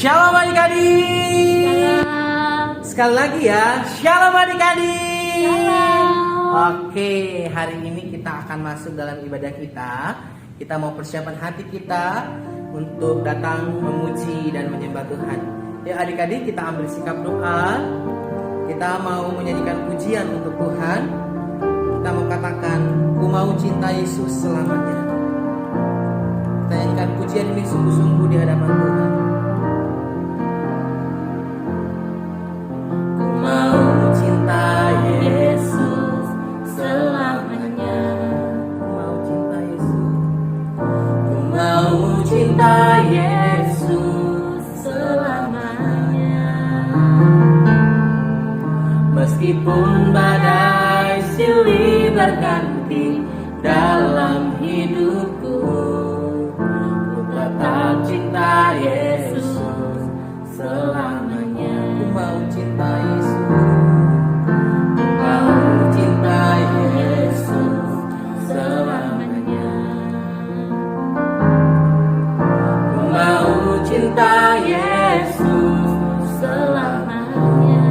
Shalom adik-adik. Shalom. Sekali lagi ya, shalom adik-adik. Shalom. Oke, hari ini kita akan masuk dalam ibadah kita. Kita mau persiapan hati kita untuk datang memuji dan menyembah Tuhan. Ya adik-adik, kita ambil sikap doa. Kita mau menyanyikan pujian untuk Tuhan. Kita mau katakan, ku mau cinta Yesus selamanya. Kita nyanyikan pujian ini sungguh-sungguh di hadapan Tuhan. Ku mau cinta Yesus selamanya. Ku mau cinta Yesus. Ku mau cinta Yesus selamanya. Meskipun badai silih berganti dalam hidupku, ku tetap cinta Yesus selamanya. Ku mau cinta Yesus. Ku mau cinta Yesus selamanya. Ku mau cinta Yesus selamanya.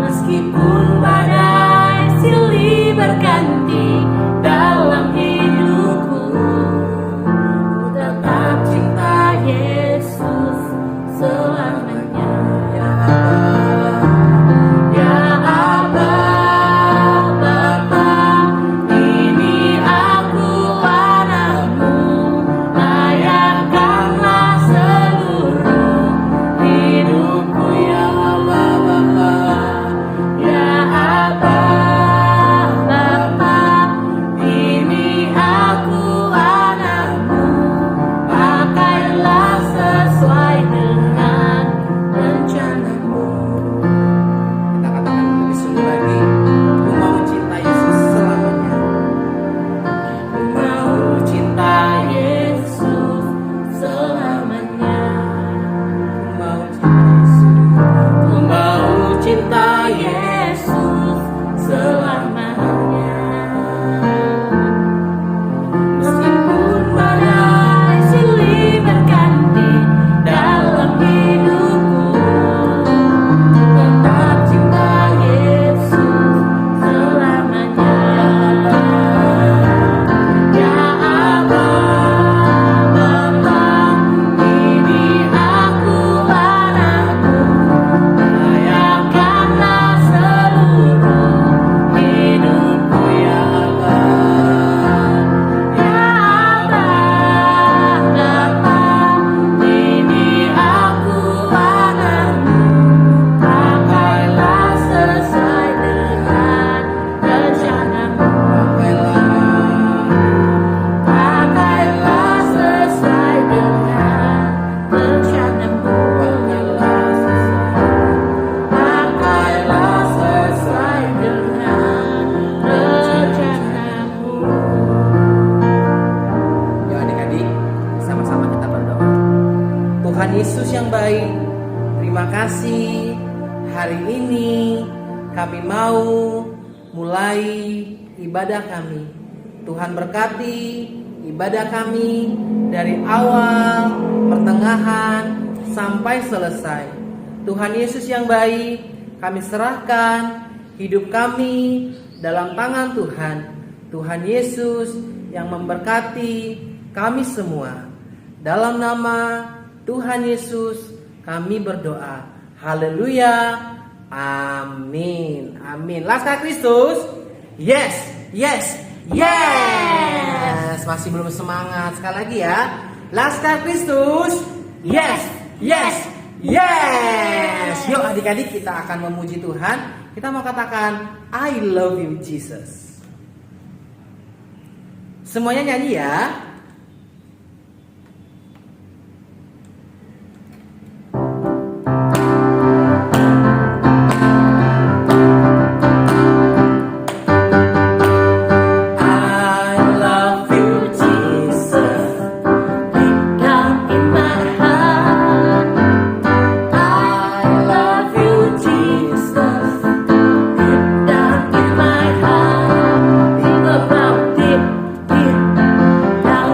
Meskipun badai silih berganti dalam hidupku, ku tetap cinta Yesus selamanya. Ya Aba, Bapa, ini aku anakmu, layakkanlah seluruh hidupku. Ya Aba, Bapa. Ya Aba, Bapa, ini aku anakmu, pakailah sesuai dengan rencanamu. Kita katakan lebih sungguh lagi, ku mau cinta Yesus selamanya. Ku mau cinta Yesus selamanya. Ku mau cinta Yesus. Ku mau cinta Yesus selamanya. Meskipun badai silih berganti dalam hidupku, tetap cinta Yesus selamanya. Ya Aba, Bapa, ini aku anakmu, layakkanlah seluruh hidupku. Ya Aba, Ya Aba, Bapa, ini aku anakmu, pakailah sesuai dengan rencanamu. Pakailah sesuai dengan rencanamu. Pakailah sesuai dengan rencanamu. Yuk adik-adik, sama-sama kita berdoa. Tuhan Yesus yang baik, terima kasih hari ini kami mau mulai ibadah kami. Tuhan berkati ibadah kami dari awal, pertengahan, sampai selesai. Tuhan Yesus yang baik, kami serahkan hidup kami dalam tangan Tuhan. Tuhan Yesus yang memberkati kami semua. Dalam nama Tuhan Yesus kami berdoa. Haleluya. Amin. Amin. Laskar Kristus. Yes. Yes. Yes. Masih belum semangat. Sekali lagi ya. Laskar Kristus. Yes. Yes. Yes. Yuk adik-adik, kita akan memuji Tuhan. Kita mau katakan I love you Jesus. Semuanya nyanyi ya. I love you Jesus. Deep down in my heart. I love you Jesus. Deep down in my heart. Think about deep, deep down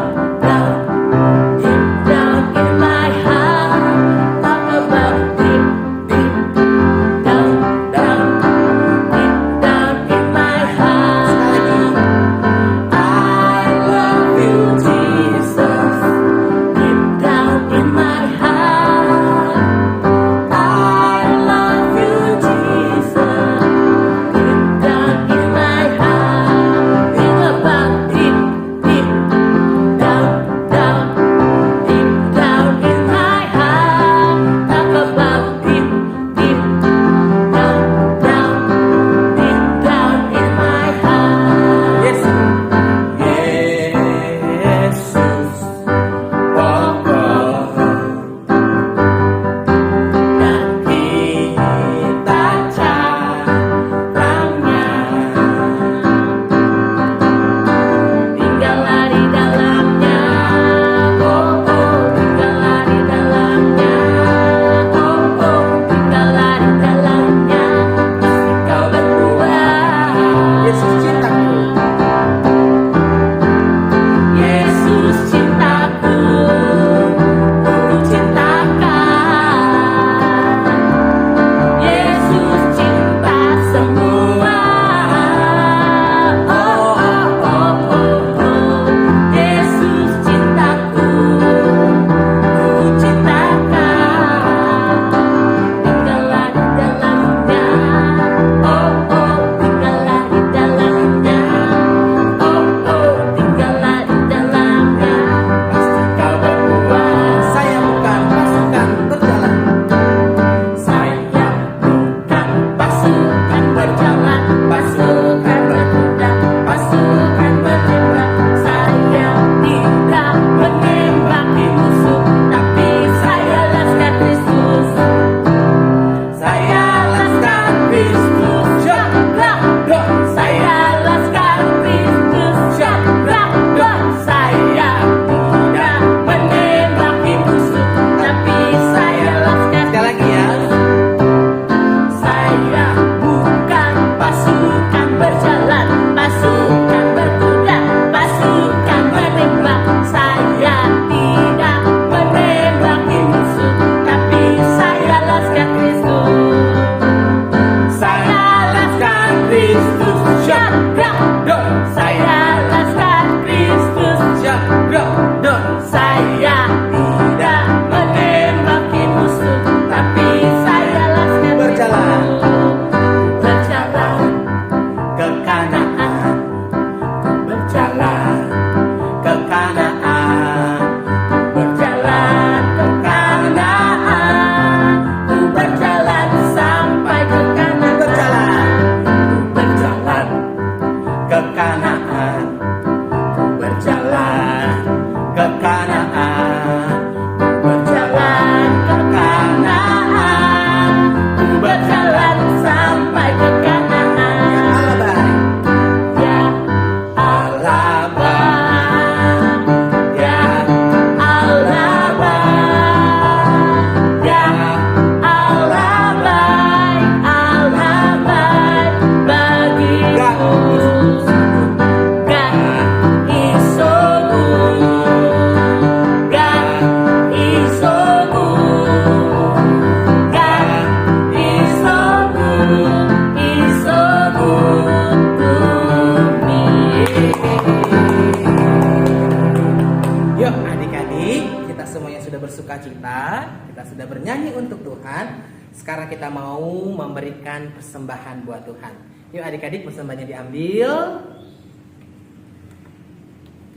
semuanya sudah bersuka cita, kita sudah bernyanyi untuk Tuhan. Sekarang kita mau memberikan persembahan buat Tuhan. Yuk adik-adik, persembahannya diambil.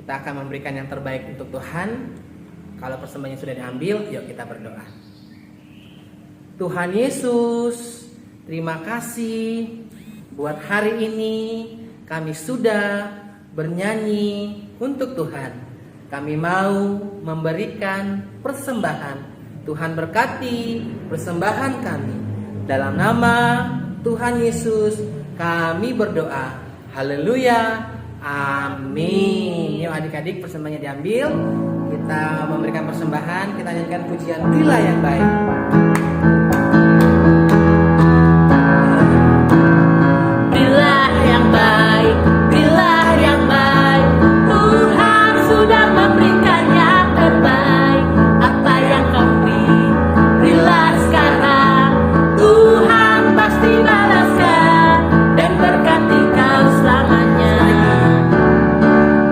Kita akan memberikan yang terbaik untuk Tuhan. Kalau persembahannya sudah diambil, yuk kita berdoa. Tuhan Yesus, terima kasih buat hari ini kami sudah bernyanyi untuk Tuhan. Kami mau memberikan persembahan. Tuhan berkati persembahan kami. Dalam nama Tuhan Yesus kami berdoa. Haleluya. Amin. Yuk adik-adik, persembahannya diambil. Kita memberikan persembahan. Kita nyanyikan pujian Berilah yang baik. Berilah yang baik, berilah yang baik. Tuhan sudah memberikan yang terbaik. Apa yang kau beri, berilah sekarang. Tuhan pasti balaskan dan berkati kau selamanya.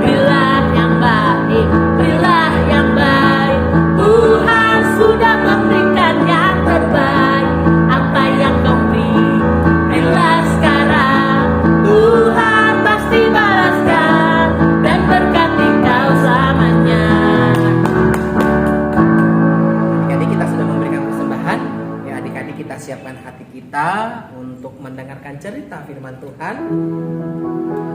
Berilah yang baik, berilah yang baik. Tuhan sudah memberikan yang terbaik. Apa yang kau beri, berilah sekarang. Tuhan pasti balaskan dan berkati kau selamanya. Adik-adik, kita sudah memberikan persembahan. Ya adik-adik, kita siapkan hati kita untuk mendengarkan cerita firman Tuhan.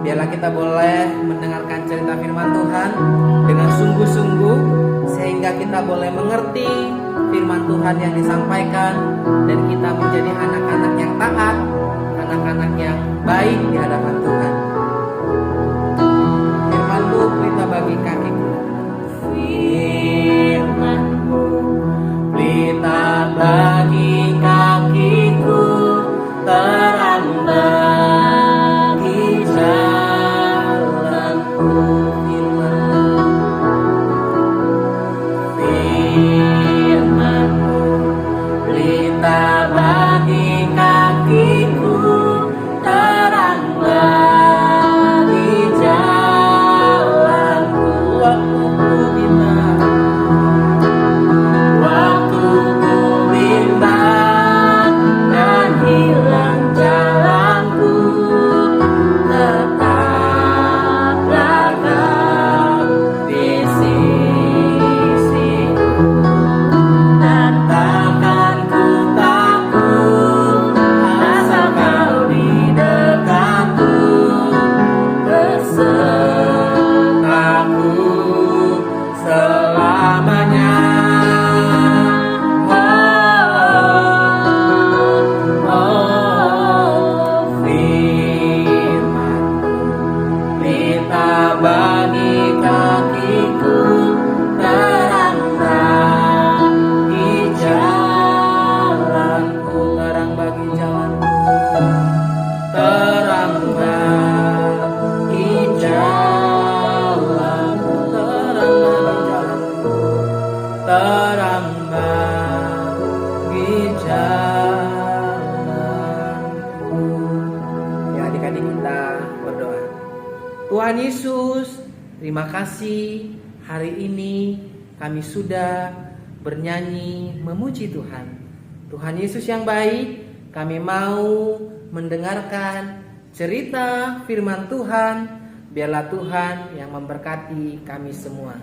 Biarlah kita boleh mendengarkan cerita firman Tuhan dengan sungguh-sungguh, sehingga kita boleh mengerti firman Tuhan yang disampaikan, dan kita menjadi anak-anak yang taat, anak-anak yang baik di hadapan Tuhan. Firman-Mu pelita bagi kakiku. Firman-Mu Pelita bagi kakiku, terang bagi jalanku. Firman-Mu pelita bagi kakiku, terang bagi jalanku. Waktu ku bimbang dan hilang jalanku, tetaplah kau di sisiku, dan takkan ku takut asal kau di dekatku, besertaku selamanya. Firman-Mu pelita bagi kakiku, terang bagi jalanku, terang bagi jalanku, terang bagi jalanku, terang bagi jalanku. Ya adik-adik, kita berdoa. Tuhan Yesus, terima kasih hari ini kami sudah bernyanyi memuji Tuhan. Tuhan Yesus yang baik, kami mau mendengarkan cerita firman Tuhan. Biarlah Tuhan yang memberkati kami semua.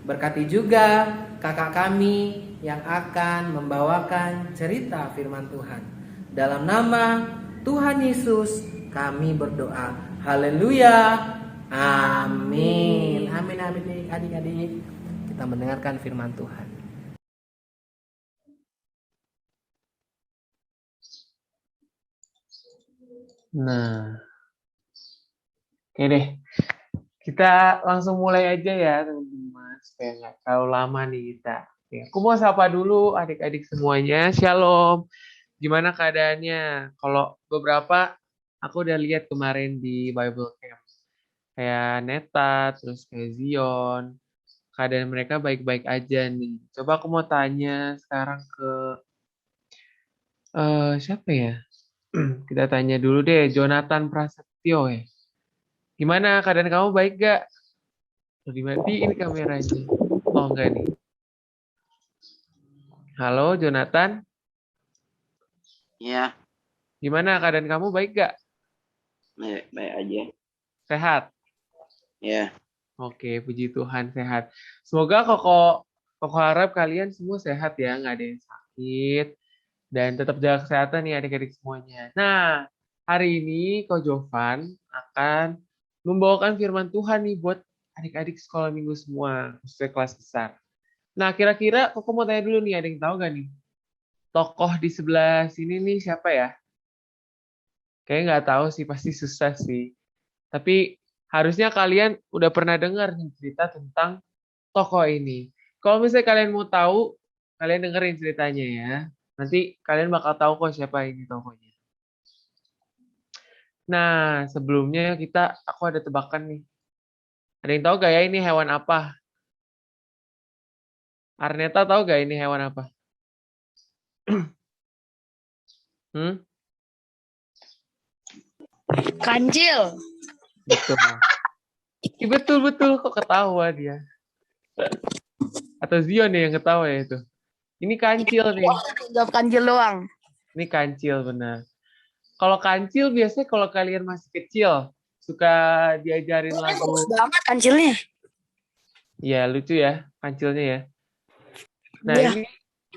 Berkati juga kakak kami yang akan membawakan cerita firman Tuhan. Dalam nama Tuhan Yesus kami berdoa. Haleluya. Amin. Amin, amin adik-adik. Kita mendengarkan firman Tuhan. Nah, oke deh. Kita langsung mulai aja ya, teman-teman. Supaya nggak terlalu lama nih kita. Oke, aku mau sapa dulu adik-adik semuanya. Shalom. Gimana keadaannya? Kalau beberapa aku udah lihat kemarin di Bible Camp. Kayak Neta, terus kayak Zion. Keadaan mereka baik-baik aja nih. Coba aku mau tanya sekarang ke siapa ya? Kita tanya dulu deh, Jonathan Prasetyo ya. Gimana keadaan kamu, baik gak? Dimatiin kameranya. Oh enggak nih. Halo, Jonathan. Ya, Gimana keadaan kamu? Baik gak? baik aja. Sehat? Ya, Oke, puji Tuhan sehat. Semoga Koko harap kalian semua sehat ya, nggak ada yang sakit. Dan tetap jaga kesehatan nih adik-adik semuanya. Nah, hari ini Ko Jovan akan membawakan firman Tuhan nih buat adik-adik sekolah minggu semua, khususnya kelas besar. Nah, kira-kira Koko mau tanya dulu nih, ada yang tahu gak nih? Tokoh di sebelah sini nih siapa ya? Kayaknya nggak tahu sih, pasti susah sih. Tapi harusnya kalian udah pernah dengar nih cerita tentang tokoh ini. Kalau misalnya kalian mau tahu, kalian dengerin ceritanya ya. Nanti kalian bakal tahu kok siapa ini tokohnya. Nah, sebelumnya aku ada tebakan nih. Ada yang tahu gak ya ini hewan apa? Arneta tahu gak ini hewan apa? Hmm? Kancil. Betul. Ih, betul kok ketawa dia. Atau Zion nih yang ketawa ya itu. Ini kancil nih. Jawab kancil doang. Ini kancil benar. Kalau kancil biasanya kalau kalian masih kecil suka diajarin lagu. Bagus banget kancilnya. Ya lucu ya kancilnya ya. Nah Iya. ini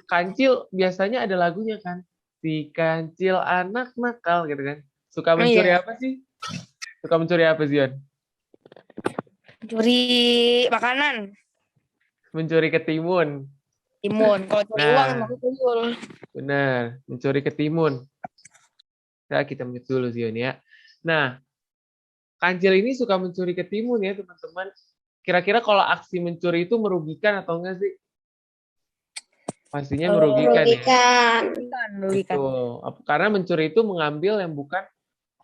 kancil biasanya ada lagunya kan. Si kancil anak nakal gitu kan. Suka mencuri Iya. apa sih? Suka mencuri apa Zion? Curi makanan. Mencuri ketimun. Timun. Kalau curi uang Nah emang tuyul. benar mencuri ketimun. Nah, kita mute dulu Zion ya. Nah kancil ini suka mencuri ketimun ya teman-teman. Kira-kira kalau aksi mencuri itu merugikan atau enggak sih? Pastinya merugikan ya. Merugikan. Betul. Karena mencuri itu mengambil yang bukan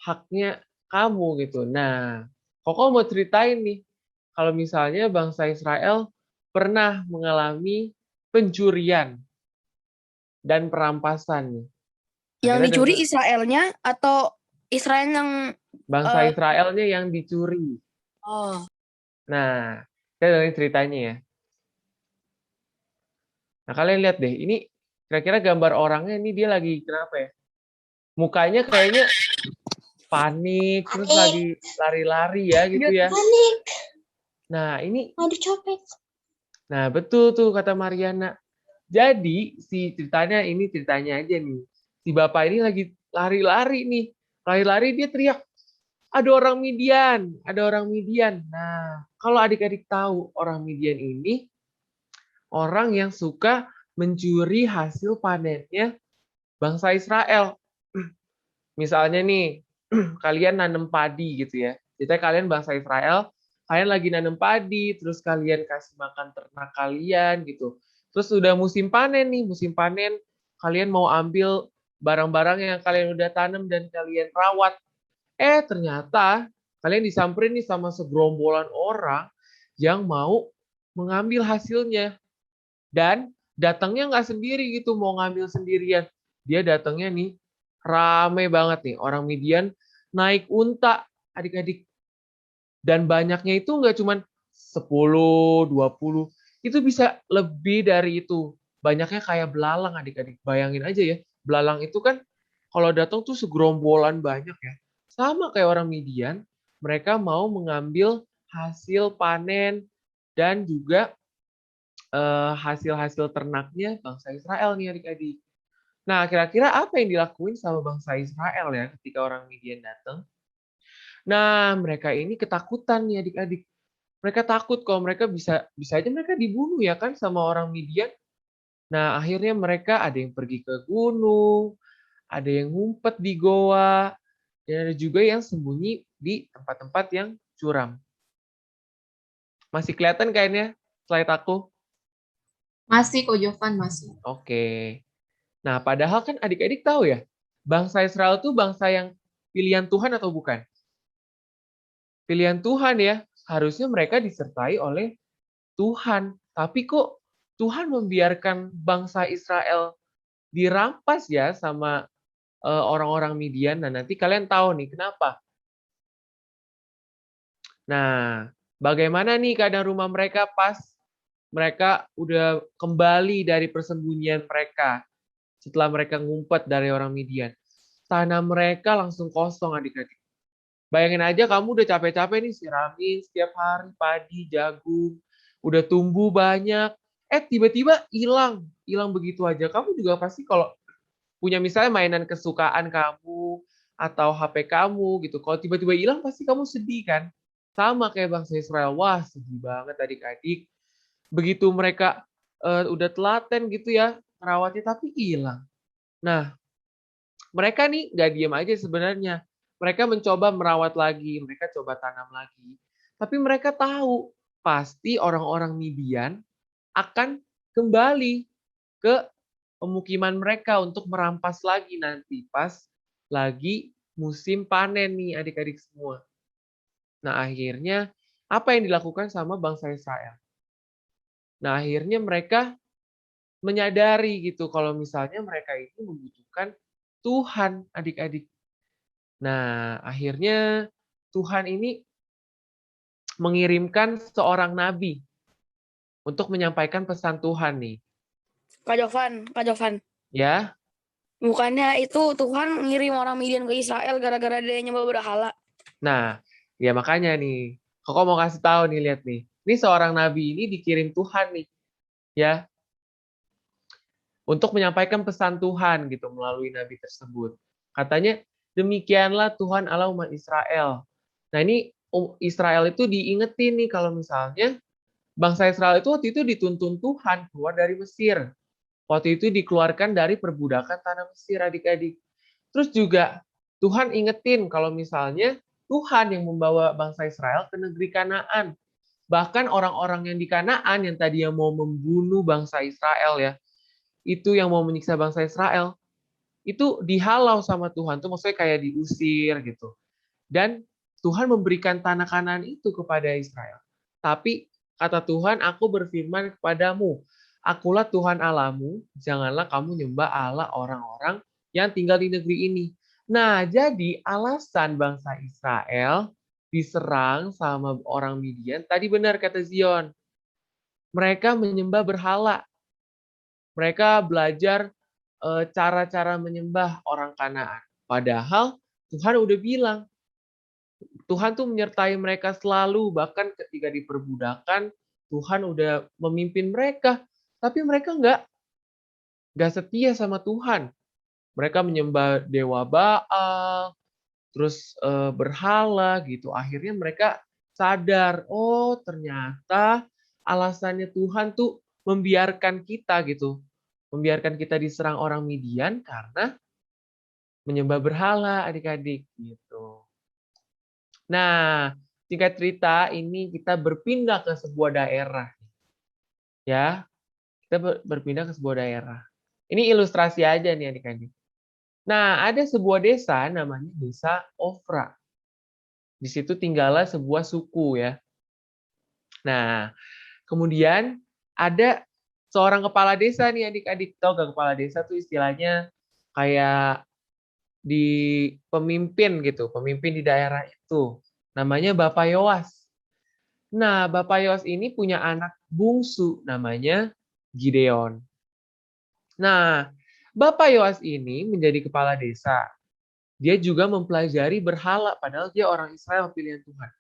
haknya kamu gitu. Nah, Koko mau ceritain nih, kalau misalnya bangsa Israel pernah mengalami pencurian dan perampasan. Yang Akhirnya dicuri dengan Israelnya atau Israel yang bangsa Israelnya yang dicuri. oh Nah, kita dengerin ceritanya ya. Nah, kalian lihat deh, ini kira-kira gambar orangnya ini dia lagi kenapa ya? Mukanya kayaknya panik, terus lagi lari-lari ya gitu ya. Panik, Nah, ini mau dicopet. nah betul tuh kata Mariana. Jadi ceritanya aja nih. Si bapak ini lagi lari-lari nih. Lari-lari dia teriak, ada orang Midian, ada orang Midian. Nah, kalau adik-adik tahu orang Midian ini orang yang suka mencuri hasil panennya bangsa Israel. Misalnya nih, kalian nanam padi gitu ya. Jadi kalian bangsa Israel, kalian lagi nanam padi, terus kalian kasih makan ternak kalian gitu. Terus udah musim panen nih, musim panen, kalian mau ambil barang-barang yang kalian udah tanam dan kalian rawat. Ternyata kalian disamperin nih sama segerombolan orang yang mau mengambil hasilnya. Dan datangnya nggak sendiri gitu, mau ngambil sendirian. Dia datangnya nih, rame banget nih. Orang Midian naik unta, adik-adik. Dan banyaknya itu nggak cuma 10, 20. Itu bisa lebih dari itu. Banyaknya kayak belalang, adik-adik. Bayangin aja ya, belalang itu kan kalau datang tuh segerombolan banyak ya. Sama kayak orang Midian, mereka mau mengambil hasil panen dan juga hasil-hasil ternaknya bangsa Israel nih adik-adik. Nah, kira-kira apa yang dilakuin sama bangsa Israel ya ketika orang Midian datang? Nah, mereka ini ketakutan nih adik-adik. Mereka takut kalau mereka bisa aja mereka dibunuh ya kan sama orang Midian. Nah, akhirnya mereka ada yang pergi ke gunung, ada yang ngumpet di goa, dan ada juga yang sembunyi di tempat-tempat yang curam. Masih kelihatan kayaknya slide aku? Masih kok Jovan, masih. Oke. Nah, padahal kan adik-adik tahu ya, bangsa Israel itu bangsa yang pilihan Tuhan atau bukan? Pilihan Tuhan ya, harusnya mereka disertai oleh Tuhan. Tapi kok Tuhan membiarkan bangsa Israel dirampas ya sama orang-orang Midian. Nah, nanti kalian tahu nih kenapa. Nah, bagaimana nih keadaan rumah mereka pas mereka udah kembali dari persembunyian mereka setelah mereka ngumpet dari orang Midian. Tanah mereka langsung kosong adik-adik. Bayangin aja kamu udah capek-capek nih siramin setiap hari padi, jagung, udah tumbuh banyak. Tiba-tiba hilang, hilang begitu aja. Kamu juga pasti kalau punya misalnya mainan kesukaan kamu atau HP kamu gitu. Kalau tiba-tiba hilang pasti kamu sedih kan? Sama kayak bangsa Israel. Wah, sedih banget adik-adik. Begitu mereka udah telaten gitu ya merawatnya tapi hilang. Nah, mereka nih nggak diem aja sebenarnya. Mereka mencoba merawat lagi, mereka coba tanam lagi. Tapi mereka tahu pasti orang-orang Midian akan kembali ke pemukiman mereka untuk merampas lagi nanti pas lagi musim panen nih adik-adik semua. Nah akhirnya apa yang dilakukan sama bangsa Israel? Nah akhirnya mereka menyadari gitu kalau misalnya mereka itu membutuhkan Tuhan adik-adik. Nah akhirnya Tuhan ini mengirimkan seorang nabi untuk menyampaikan pesan Tuhan nih. Kak Jovan. Ya, Bukannya itu Tuhan ngirim orang Midian ke Israel gara-gara dia nyembah berhala. nah, ya makanya nih, Koko mau kasih tahu nih, lihat nih. Ini seorang nabi ini dikirim Tuhan nih, ya, untuk menyampaikan pesan Tuhan gitu melalui nabi tersebut. Katanya, demikianlah Tuhan Allah umat Israel. Nah ini Israel itu diingetin nih kalau misalnya bangsa Israel itu waktu itu dituntun Tuhan keluar dari Mesir. Waktu itu dikeluarkan dari perbudakan tanah Mesir adik-adik. Terus juga Tuhan ingetin kalau misalnya Tuhan yang membawa bangsa Israel ke negeri Kanaan. Bahkan orang-orang yang di Kanaan yang tadinya mau membunuh bangsa Israel ya, itu yang mau menyiksa bangsa Israel, itu dihalau sama Tuhan. Itu maksudnya kayak diusir gitu. Dan Tuhan memberikan tanah Kanaan itu kepada Israel. Tapi kata Tuhan, aku berfirman kepadamu, akulah Tuhan Allahmu, janganlah kamu nyembah Allah orang-orang yang tinggal di negeri ini. Nah, jadi alasan bangsa Israel diserang sama orang Midian, tadi benar kata Zion. Mereka menyembah berhala. Mereka belajar cara-cara menyembah orang Kanaan. Padahal Tuhan udah bilang, Tuhan tuh menyertai mereka selalu, bahkan ketika diperbudakan, Tuhan udah memimpin mereka. Tapi mereka nggak setia sama Tuhan. Mereka menyembah dewa Baal, terus berhala gitu. Akhirnya mereka sadar, oh ternyata alasannya Tuhan tuh membiarkan kita gitu. Membiarkan kita diserang orang Midian karena menyembah berhala adik-adik gitu. Nah, singkat cerita ini kita berpindah ke sebuah daerah. Ya, kita berpindah ke sebuah daerah. Ini ilustrasi aja nih adik-adik. Nah, ada sebuah desa namanya Desa Ofra. Di situ tinggallah sebuah suku ya. Nah, kemudian ada seorang kepala desa nih adik-adik. Tahu gak kepala desa tuh istilahnya kayak di pemimpin gitu, pemimpin di daerah itu. Namanya Bapak Yoas. Nah, Bapak Yoas ini punya anak bungsu namanya Gideon. Nah, Bapak Yoas ini menjadi kepala desa. Dia juga mempelajari berhala, padahal dia orang Israel pilihan Tuhan.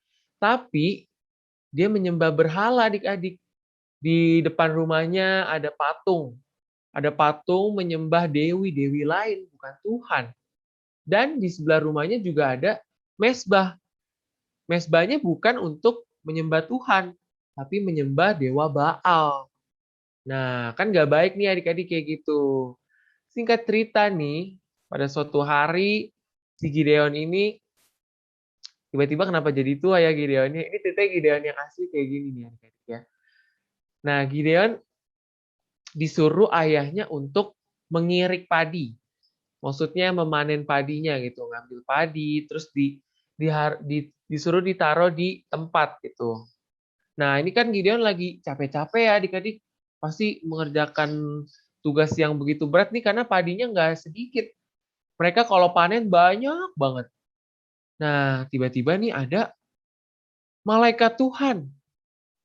Tapi dia menyembah berhala adik-adik. Di depan rumahnya ada patung. Ada patung menyembah dewi-dewi lain, bukan Tuhan. Dan di sebelah rumahnya juga ada mesbah. Mesbahnya bukan untuk menyembah Tuhan, tapi menyembah dewa Baal. Nah, kan nggak baik nih adik-adik kayak gitu. Singkat cerita nih, pada suatu hari si Gideon ini tiba-tiba kenapa jadi tua ya Gideonnya? Ini ceritanya Gideon yang asli kayak gini nih adik-adik ya. Nah, Gideon disuruh ayahnya untuk mengirik padi. Maksudnya memanen padinya gitu, ngambil padi, terus disuruh ditaruh di tempat gitu. Nah, ini kan Gideon lagi capek-capek ya adik-adik. Pasti mengerjakan tugas yang begitu berat nih karena padinya nggak sedikit. Mereka kalau panen banyak banget. Nah, tiba-tiba nih ada malaikat Tuhan.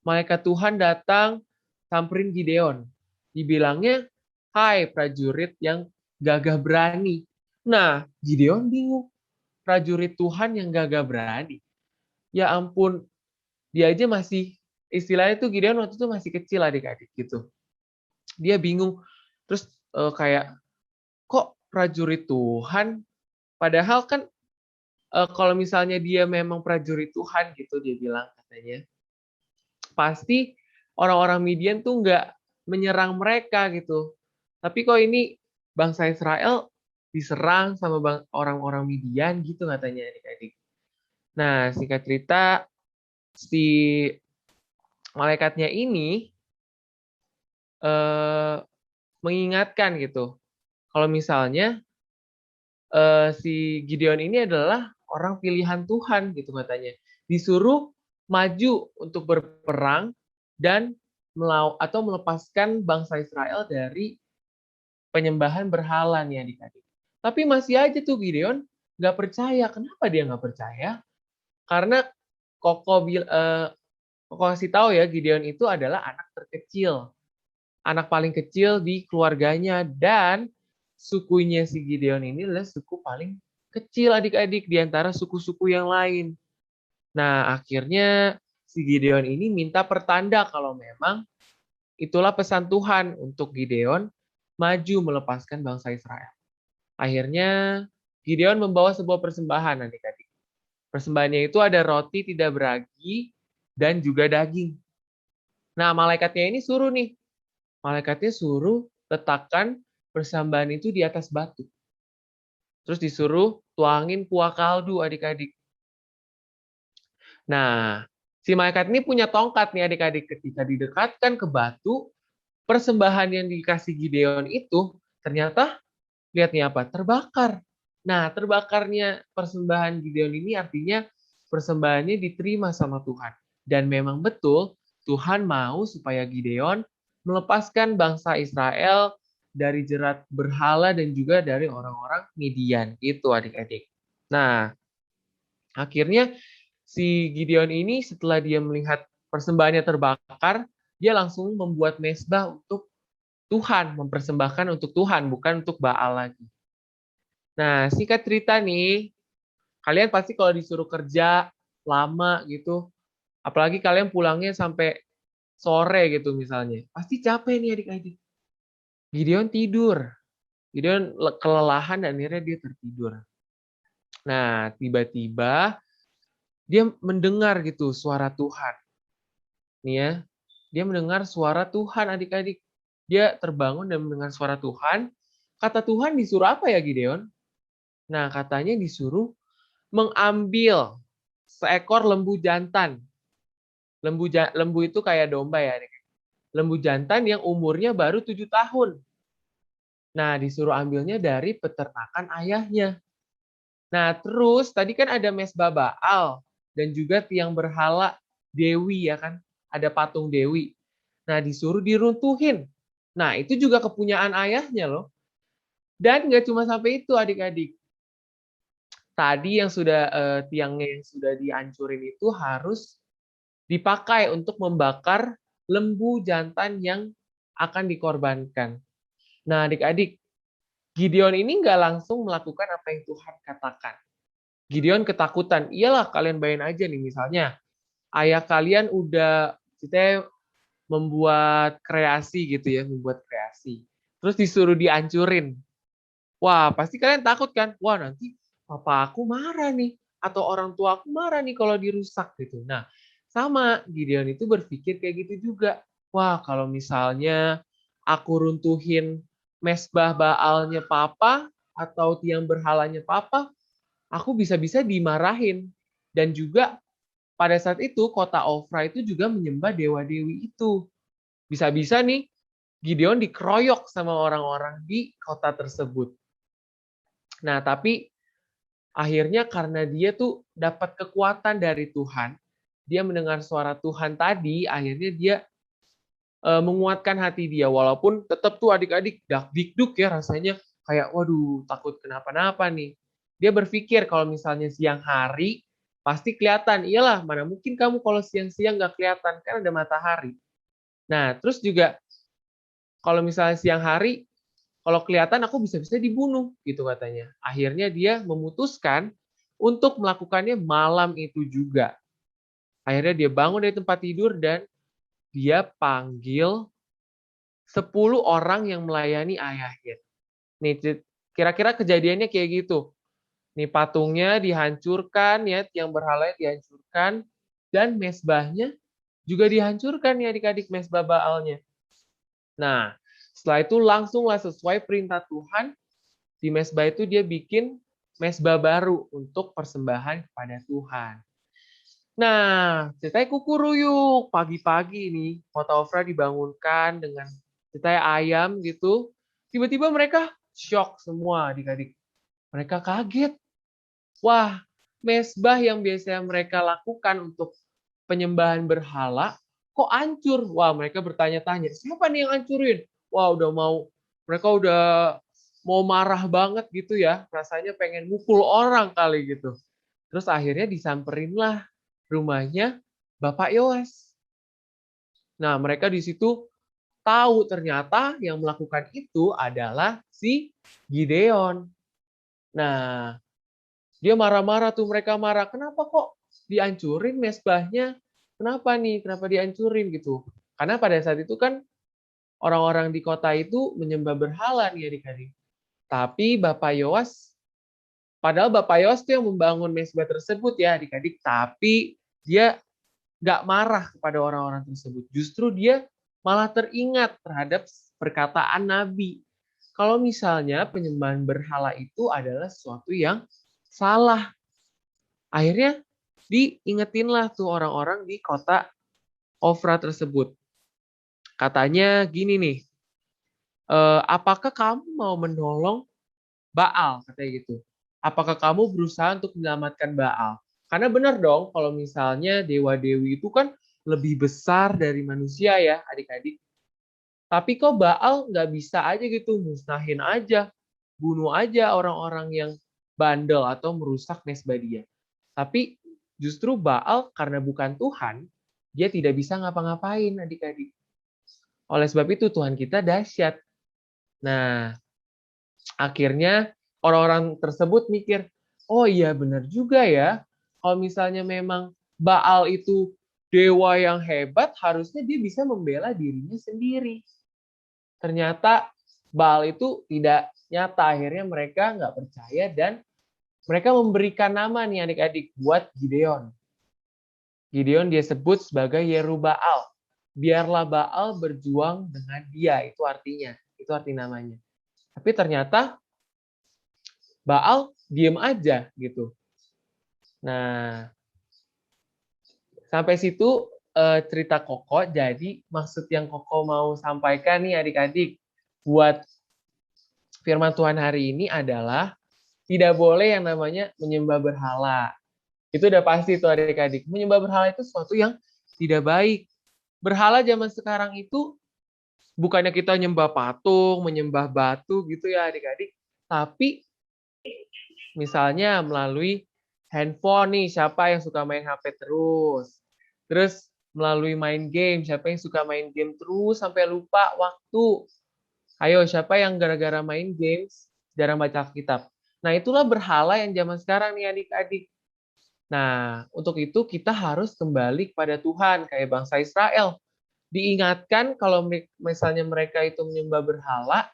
Malaikat Tuhan datang samperin Gideon. Dibilangnya, hai prajurit yang gagah berani. Nah, Gideon bingung. Prajurit Tuhan yang gagah berani. Ya ampun, dia aja masih, istilahnya tuh Gideon waktu itu masih kecil adik-adik gitu. Dia bingung. Terus kayak, kok prajurit Tuhan? Padahal kan kalau misalnya dia memang prajurit Tuhan gitu, dia bilang katanya, pasti orang-orang Midian tuh nggak menyerang mereka gitu. Tapi kok ini bangsa Israel diserang sama orang-orang Midian gitu katanya adik-adik. Nah, singkat cerita, si malaikatnya ini mengingatkan gitu. Kalau misalnya si Gideon ini adalah orang pilihan Tuhan gitu katanya. Disuruh maju untuk berperang dan atau melepaskan bangsa Israel dari penyembahan berhala nih adik-adik. Tapi masih aja tuh Gideon nggak percaya. Kenapa dia nggak percaya? Karena Koko kasih tahu ya, Gideon itu adalah anak terkecil. Anak paling kecil di keluarganya. Dan sukunya si Gideon ini adalah suku paling kecil adik-adik di antara suku-suku yang lain. Nah, akhirnya si Gideon ini minta pertanda kalau memang itulah pesan Tuhan untuk Gideon maju melepaskan bangsa Israel. Akhirnya Gideon membawa sebuah persembahan adik-adik. Persembahannya itu ada roti tidak beragi dan juga daging. Nah, malaikatnya ini suruh nih. Malaikatnya suruh letakkan persembahan itu di atas batu. Terus disuruh tuangin kuah kaldu adik-adik. Nah, si malaikat ini punya tongkat nih adik-adik. Ketika didekatkan ke batu, persembahan yang dikasih Gideon itu ternyata lihat nih apa? Terbakar. Nah, terbakarnya persembahan Gideon ini artinya persembahannya diterima sama Tuhan. Dan memang betul Tuhan mau supaya Gideon melepaskan bangsa Israel dari jerat berhala dan juga dari orang-orang Midian. Itu adik-adik. Nah, akhirnya si Gideon ini setelah dia melihat persembahannya terbakar, dia langsung membuat mezbah untuk Tuhan, mempersembahkan untuk Tuhan, bukan untuk Baal lagi. Nah, singkat cerita nih, kalian pasti kalau disuruh kerja lama gitu, apalagi kalian pulangnya sampai sore gitu misalnya, pasti capek nih adik-adik. Gideon tidur. Gideon kelelahan dan akhirnya dia tertidur. Nah, tiba-tiba dia mendengar gitu suara Tuhan. Nih ya, dia mendengar suara Tuhan adik-adik. Dia terbangun dan mendengar suara Tuhan. Kata Tuhan disuruh apa ya Gideon? Nah, katanya disuruh mengambil seekor lembu jantan. Lembu itu kayak domba ya. Lembu jantan yang umurnya baru 7 tahun. Nah, disuruh ambilnya dari peternakan ayahnya. Nah, terus tadi kan ada mezbah Baal dan juga tiang berhala Dewi ya kan? Ada patung Dewi. Nah, disuruh diruntuhin. Nah, itu juga kepunyaan ayahnya loh. Dan nggak cuma sampai itu adik-adik. Tadi yang sudah tiangnya yang sudah dihancurin itu harus dipakai untuk membakar lembu jantan yang akan dikorbankan. Nah, adik-adik, Gideon ini nggak langsung melakukan apa yang Tuhan katakan. Gideon ketakutan. Iyalah, kalian bayangin aja nih, misalnya ayah kalian udah kita membuat kreasi gitu ya, membuat kreasi. Terus disuruh dihancurin. Wah, pasti kalian takut kan? Wah, nanti papa aku marah nih, atau orang tua aku marah nih kalau dirusak gitu. Nah, sama Gideon itu berpikir kayak gitu juga. Wah, kalau misalnya aku runtuhin mesbah Baalnya papa atau tiang berhalanya papa, aku bisa-bisa dimarahin. Dan juga pada saat itu kota Ofra itu juga menyembah dewa-dewi itu. Bisa-bisa nih Gideon dikeroyok sama orang-orang di kota tersebut. Nah, tapi akhirnya karena dia tuh dapat kekuatan dari Tuhan, dia mendengar suara Tuhan tadi, akhirnya dia menguatkan hati dia. Walaupun tetap tuh adik-adik dak-dikduk ya rasanya, kayak waduh takut kenapa-napa nih. Dia berpikir kalau misalnya siang hari, pasti kelihatan. Iyalah, mana mungkin kamu kalau siang-siang nggak kelihatan, kan ada matahari. Nah, terus juga kalau misalnya siang hari, kalau kelihatan aku bisa-bisa dibunuh gitu katanya. Akhirnya dia memutuskan untuk melakukannya malam itu juga. Akhirnya dia bangun dari tempat tidur dan dia panggil 10 orang yang melayani ayahnya. Nih, kira-kira kejadiannya kayak gitu. Nih patungnya dihancurkan ya, tiang berhalanya dihancurkan dan mezbahnya juga dihancurkan ya adik-adik, mezbah Baalnya. Nah, setelah itu langsunglah sesuai perintah Tuhan, di mezbah itu dia bikin mezbah baru untuk persembahan kepada Tuhan. Nah, ceritanya kukuruyuk. Pagi-pagi nih, kota Ofra dibangunkan dengan ceritanya ayam gitu. Tiba-tiba mereka shock semua adik-adik. Mereka kaget. Wah, mezbah yang biasanya mereka lakukan untuk penyembahan berhala, kok hancur? Wah, mereka bertanya-tanya, siapa nih yang hancurin? Wah, mereka udah mau marah banget gitu ya. Rasanya pengen mukul orang kali gitu. Terus akhirnya disamperinlah rumahnya Bapak Yoas. Nah, mereka di situ tahu ternyata yang melakukan itu adalah si Gideon. Nah, dia marah-marah tuh, mereka marah. Kenapa kok dihancurin mezbahnya? Kenapa nih? Kenapa dihancurin gitu? Karena pada saat itu kan orang-orang di kota itu menyembah berhala nih adik-adik. Tapi padahal Bapak Yoas tuh yang membangun mezbah tersebut ya adik-adik. Tapi dia nggak marah kepada orang-orang tersebut. Justru dia malah teringat terhadap perkataan Nabi. Kalau misalnya penyembahan berhala itu adalah sesuatu yang salah. Akhirnya diingetinlah tuh orang-orang di kota Ofra tersebut. Katanya gini nih, apakah kamu mau menolong Baal? Katanya gitu. Apakah kamu berusaha untuk menyelamatkan Baal? Karena benar dong, kalau misalnya dewa-dewi itu kan lebih besar dari manusia ya, adik-adik. Tapi kok Baal nggak bisa aja gitu, musnahin aja, bunuh aja orang-orang yang bandel atau merusak mesbah dia. Tapi justru Baal karena bukan Tuhan, dia tidak bisa ngapa-ngapain adik-adik. Oleh sebab itu Tuhan kita dahsyat. Nah, akhirnya orang-orang tersebut mikir, oh iya benar juga ya, kalau misalnya memang Baal itu dewa yang hebat, harusnya dia bisa membela dirinya sendiri. Ternyata Baal itu tidak nyata, akhirnya mereka nggak percaya dan mereka memberikan nama nih adik-adik buat Gideon. Gideon dia sebut sebagai Yerubaal. Biarlah Baal berjuang dengan dia, itu artinya. Itu arti namanya. Tapi ternyata Baal diem aja gitu. Nah, sampai situ cerita Koko. Jadi maksud yang Koko mau sampaikan nih adik-adik buat firman Tuhan hari ini adalah tidak boleh yang namanya menyembah berhala. Itu udah pasti tuh adik-adik. Menyembah berhala itu sesuatu yang tidak baik. Berhala zaman sekarang itu bukannya kita nyembah patung, menyembah batu gitu ya adik-adik. Tapi misalnya melalui handphone nih, siapa yang suka main HP terus. Terus melalui main game, siapa yang suka main game terus sampai lupa waktu. Ayo, siapa yang gara-gara main games jarang baca kitab. Nah, itulah berhala yang zaman sekarang nih adik-adik. Nah, untuk itu kita harus kembali kepada Tuhan, kayak bangsa Israel. Diingatkan kalau misalnya mereka itu menyembah berhala,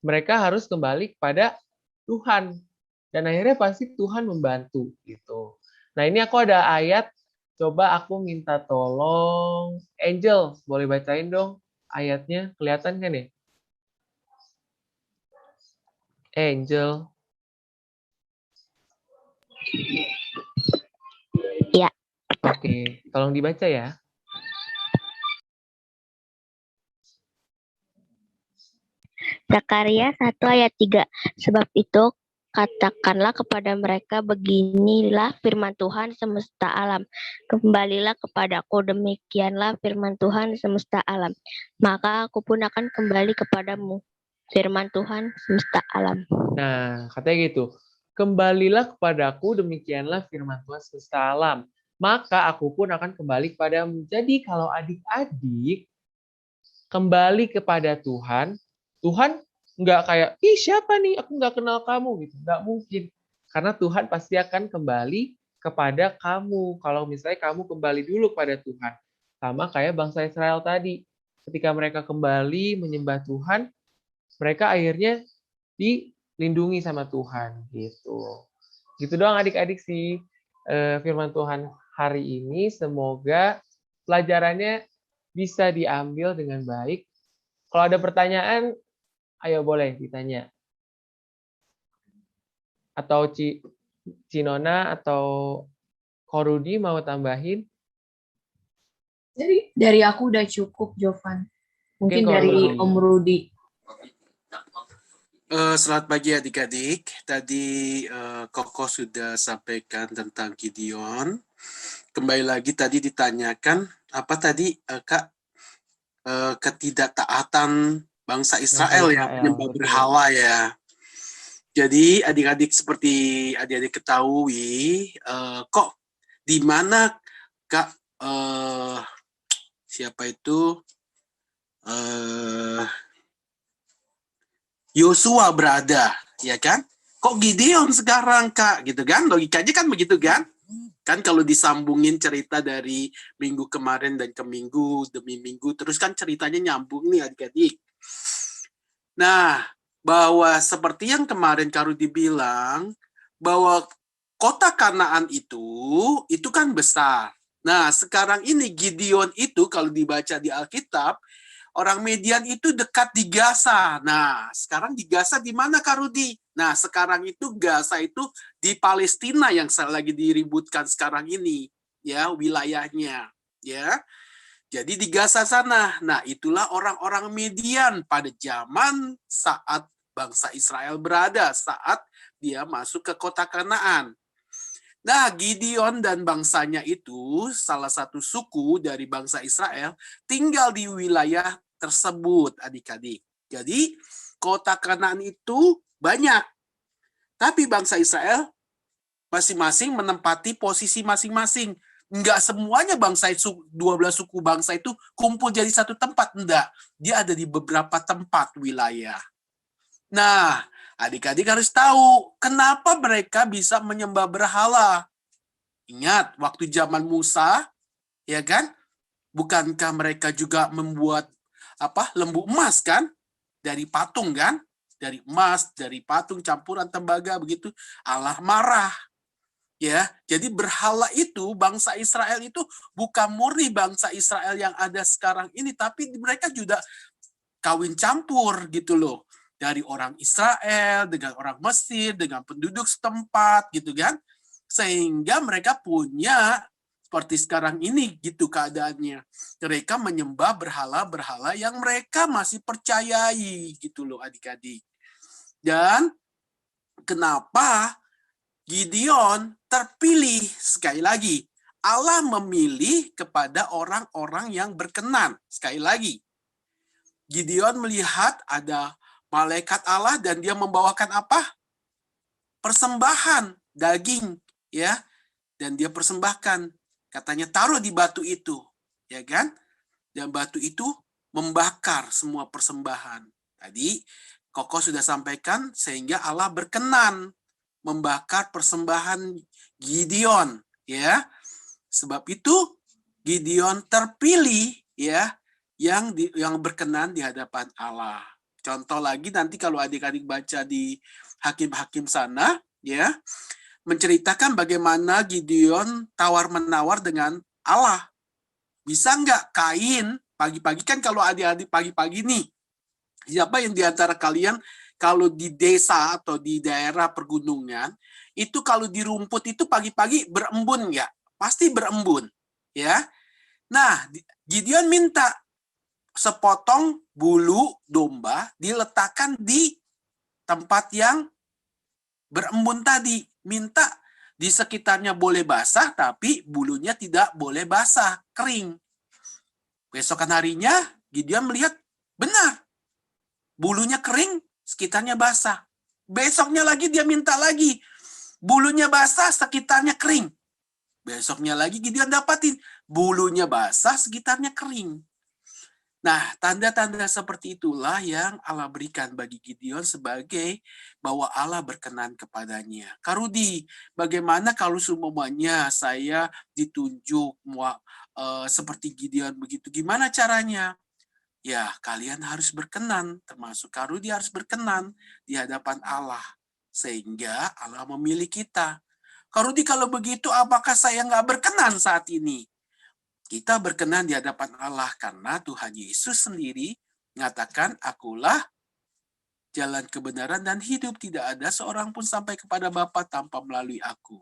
mereka harus kembali kepada Tuhan. Dan akhirnya pasti Tuhan membantu gitu. Nah, ini aku ada ayat, coba aku minta tolong Angel, boleh bacain dong ayatnya, kelihatan kan ya? Angel. Ya. Oke, tolong dibaca ya. Zakaria 1 ayat 3. Sebab itu katakanlah kepada mereka, beginilah firman Tuhan semesta alam. Kembalilah kepadaku, demikianlah firman Tuhan semesta alam. Maka aku pun akan kembali kepadamu. Firman Tuhan semesta alam. Nah, katanya gitu. Kembalilah kepadaku, demikianlah firman Tuhan semesta alam. Maka aku pun akan kembali kepadamu. Jadi kalau adik-adik kembali kepada Tuhan, Tuhan nggak kayak, ih siapa nih, aku nggak kenal kamu, gitu. Nggak mungkin. Karena Tuhan pasti akan kembali kepada kamu. Kalau misalnya kamu kembali dulu kepada Tuhan. Sama kayak bangsa Israel tadi. Ketika mereka kembali menyembah Tuhan, mereka akhirnya dilindungi sama Tuhan. Gitu doang adik-adik sih firman Tuhan hari ini. Semoga pelajarannya bisa diambil dengan baik. Kalau ada pertanyaan, ayo boleh ditanya. Atau Cinona atau Korudi mau tambahin? Dari aku udah cukup, Jovan. Mungkin Mungkin dari Korudi. Om Rudi. Selamat pagi adik-adik. Tadi Koko sudah sampaikan tentang Gideon. Kembali lagi tadi ditanyakan, apa tadi Kak? Ketidaktaatan bangsa Israel yang menyembah berhala ya. Jadi adik-adik seperti adik-adik ketahui, kok di mana Kak siapa itu Yosua berada, ya kan? Kok Gideon sekarang Kak, gitu kan? Logikanya kan begitu kan? Kan kalau disambungin cerita dari minggu kemarin dan ke minggu demi minggu, terus kan ceritanya nyambung nih adik-adik. Nah, bahwa seperti yang kemarin Kak Rudi bilang, bahwa kota Kanaan itu kan besar. Nah, sekarang ini Gideon itu kalau dibaca di Alkitab, orang Median itu dekat di Gaza. Nah, sekarang di Gaza di mana Kak Rudi? Nah, sekarang itu Gaza itu di Palestina yang lagi diributkan sekarang ini, ya, wilayahnya, ya. Jadi di Gaza sana. Nah, itulah orang-orang Median pada zaman saat bangsa Israel berada, saat dia masuk ke kota Kanaan. Nah, Gideon dan bangsanya itu, salah satu suku dari bangsa Israel, tinggal di wilayah tersebut, adik-adik. Jadi, kota Kanaan itu banyak. Tapi bangsa Israel masing-masing menempati posisi masing-masing. Enggak semuanya bangsa 12 suku bangsa itu kumpul jadi satu tempat. Enggak. Dia ada di beberapa tempat wilayah. Nah, adik-adik harus tahu kenapa mereka bisa menyembah berhala. Ingat, waktu zaman Musa, ya kan? Bukankah mereka juga membuat lembu emas kan? Dari patung kan? Dari emas, dari patung campuran tembaga begitu. Allah marah. Ya, jadi berhala itu bangsa Israel itu bukan murni bangsa Israel yang ada sekarang ini, tapi mereka juga kawin campur gitu loh. Dari orang Israel dengan orang Mesir dengan penduduk setempat gitu kan. Sehingga mereka punya seperti sekarang ini gitu keadaannya. Mereka menyembah berhala-berhala yang mereka masih percayai gitu loh adik-adik. Dan kenapa Gideon terpilih? Sekali lagi, Allah memilih kepada orang-orang yang berkenan. Sekali lagi, Gideon melihat ada malaikat Allah dan dia membawakan apa? Persembahan daging, ya. Dan dia persembahkan, katanya taruh di batu itu, ya kan? Dan batu itu membakar semua persembahan. Tadi Koko sudah sampaikan sehingga Allah berkenan membakar persembahan Gideon, ya. Sebab itu Gideon terpilih, ya, yang berkenan di hadapan Allah. Contoh lagi nanti kalau adik-adik baca di Hakim-Hakim sana, ya, menceritakan bagaimana Gideon tawar-menawar dengan Allah. Bisa nggak Kain, pagi-pagi kan kalau adik-adik pagi-pagi nih, siapa yang di antara kalian kalau di desa atau di daerah pergunungan, itu kalau di rumput itu pagi-pagi berembun nggak? Pasti berembun. Ya. Nah, Gideon minta sepotong bulu domba diletakkan di tempat yang berembun tadi. Minta di sekitarnya boleh basah, tapi bulunya tidak boleh basah, kering. Besokan harinya, Gideon melihat, benar. Bulunya kering, sekitarnya basah. Besoknya lagi dia minta lagi. Bulunya basah, sekitarnya kering. Besoknya lagi Gideon dapatin. Bulunya basah, sekitarnya kering. Nah, tanda-tanda seperti itulah yang Allah berikan bagi Gideon sebagai bahwa Allah berkenan kepadanya. Kak Rudi, bagaimana kalau semuanya saya ditunjuk seperti Gideon begitu? Gimana caranya? Ya, kalian harus berkenan, termasuk Kak Rudi harus berkenan di hadapan Allah. Sehingga Allah memilih kita. Kak Rudi, kalau begitu apakah saya nggak berkenan saat ini? Kita berkenan di hadapan Allah karena Tuhan Yesus sendiri mengatakan, akulah jalan kebenaran dan hidup. Tidak ada seorang pun sampai kepada Bapa tanpa melalui aku.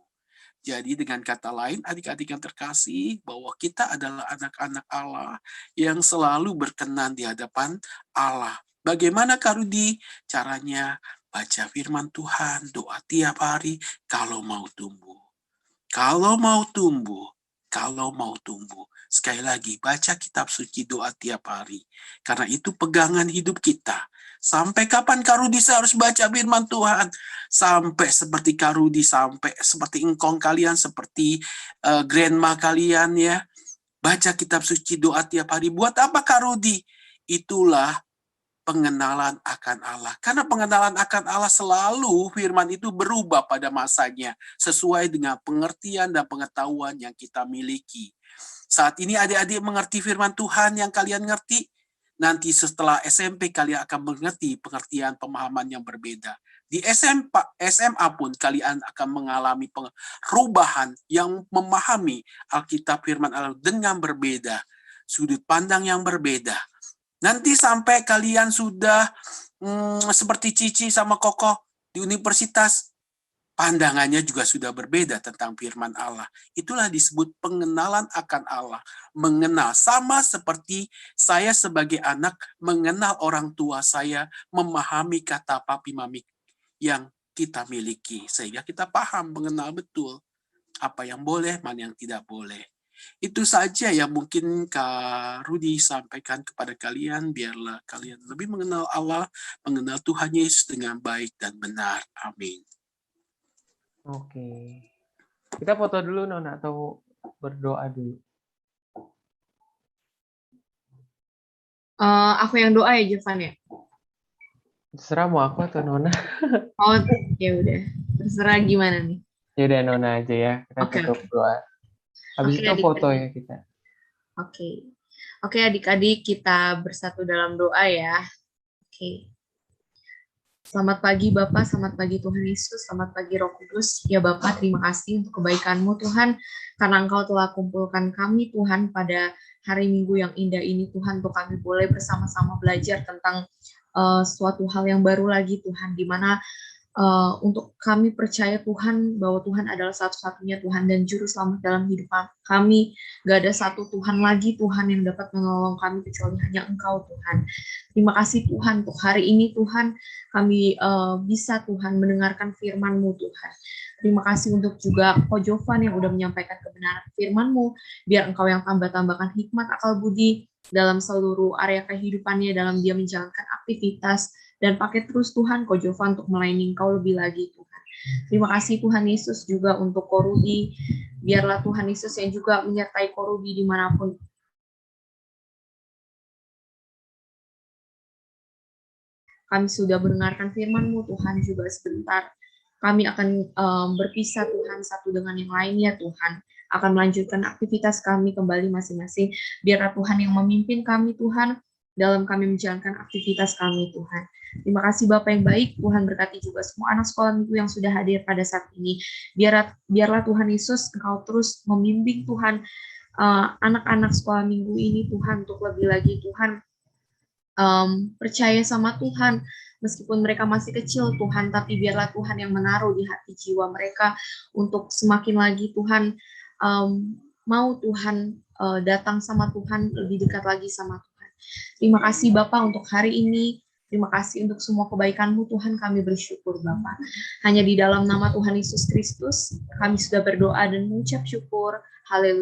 Jadi dengan kata lain, adik-adik yang terkasih, bahwa kita adalah anak-anak Allah yang selalu berkenan di hadapan Allah. Bagaimana Kak Rudi? Caranya baca firman Tuhan, doa tiap hari kalau mau tumbuh. Kalau mau tumbuh, kalau mau tumbuh. Sekali lagi, baca kitab suci, doa tiap hari. Karena itu pegangan hidup kita. Sampai kapan Kak Rudi saya harus baca firman Tuhan? Sampai seperti Kak Rudi, sampai seperti engkong kalian, seperti grandma kalian ya. Baca kitab suci, doa tiap hari. Buat apa Kak Rudi? Itulah pengenalan akan Allah. Karena pengenalan akan Allah selalu firman itu berubah pada masanya sesuai dengan pengertian dan pengetahuan yang kita miliki. Saat ini adik-adik mengerti firman Tuhan yang kalian ngerti, nanti setelah SMP kalian akan mengerti pengertian pemahaman yang berbeda. Di SMA pun kalian akan mengalami perubahan yang memahami Alkitab firman Allah dengan berbeda, sudut pandang yang berbeda. Nanti sampai kalian sudah seperti Cici sama Koko di universitas, pandangannya juga sudah berbeda tentang firman Allah. Itulah disebut pengenalan akan Allah. Mengenal, sama seperti saya sebagai anak mengenal orang tua saya, memahami kata papi mami yang kita miliki. Sehingga kita paham, mengenal betul apa yang boleh, mana yang tidak boleh. Itu saja yang mungkin Kak Rudi sampaikan kepada kalian, biarlah kalian lebih mengenal Allah, mengenal Tuhan Yesus dengan baik dan benar. Amin. Oke. Kita foto dulu, Nona, atau berdoa dulu? Aku yang doa ya, Jovan ya? Terserah mau aku atau Nona. Oh, ya udah. Terserah gimana nih. Ya udah Nona aja ya. Kita Oke, tutup oke. doa. Habis Oke, itu foto ya kita. Oke. Oke, adik-adik, kita bersatu dalam doa ya. Oke. Selamat pagi Bapak, selamat pagi Tuhan Yesus, selamat pagi Roh Kudus. Ya Bapak, terima kasih untuk kebaikan-Mu Tuhan, karena Engkau telah kumpulkan kami Tuhan pada hari Minggu yang indah ini Tuhan, untuk kami boleh bersama-sama belajar tentang suatu hal yang baru lagi Tuhan, di mana untuk kami percaya Tuhan bahwa Tuhan adalah satu-satunya Tuhan dan juru selamat dalam hidup kami. Gak ada satu Tuhan lagi Tuhan yang dapat menolong kami kecuali hanya Engkau Tuhan. Terima kasih Tuhan untuk hari ini Tuhan kami bisa Tuhan mendengarkan firman-Mu Tuhan. Terima kasih untuk juga Ko Jovan yang udah menyampaikan kebenaran firman-Mu. Biar Engkau yang tambah-tambahkan hikmat akal budi dalam seluruh area kehidupannya, dalam dia menjalankan aktivitas, dan pakai terus Tuhan Ko Jovan untuk melayani Engkau lebih lagi Tuhan. Terima kasih Tuhan Yesus juga untuk Ko Rudi. Biarlah Tuhan Yesus yang juga menyertai Ko Rudi dimanapun. Kami sudah mendengarkan firman-Mu Tuhan, juga sebentar kami akan berpisah Tuhan satu dengan yang lainnya Tuhan. Akan melanjutkan aktivitas kami kembali masing-masing. Biarlah Tuhan yang memimpin kami Tuhan dalam kami menjalankan aktivitas kami Tuhan. Terima kasih Bapak yang baik, Tuhan berkati juga semua anak sekolah minggu yang sudah hadir pada saat ini. Biarlah Tuhan Yesus Engkau terus membimbing Tuhan anak-anak sekolah minggu ini Tuhan, untuk lebih lagi Tuhan percaya sama Tuhan, meskipun mereka masih kecil Tuhan, tapi biarlah Tuhan yang menaruh di hati jiwa mereka untuk semakin lagi Tuhan mau Tuhan datang sama Tuhan, lebih dekat lagi sama Tuhan. Terima kasih Bapak untuk hari ini. Terima kasih untuk semua kebaikan-Mu Tuhan, kami bersyukur Bapak. Hanya di dalam nama Tuhan Yesus Kristus kami sudah berdoa dan mengucap syukur. Haleluya.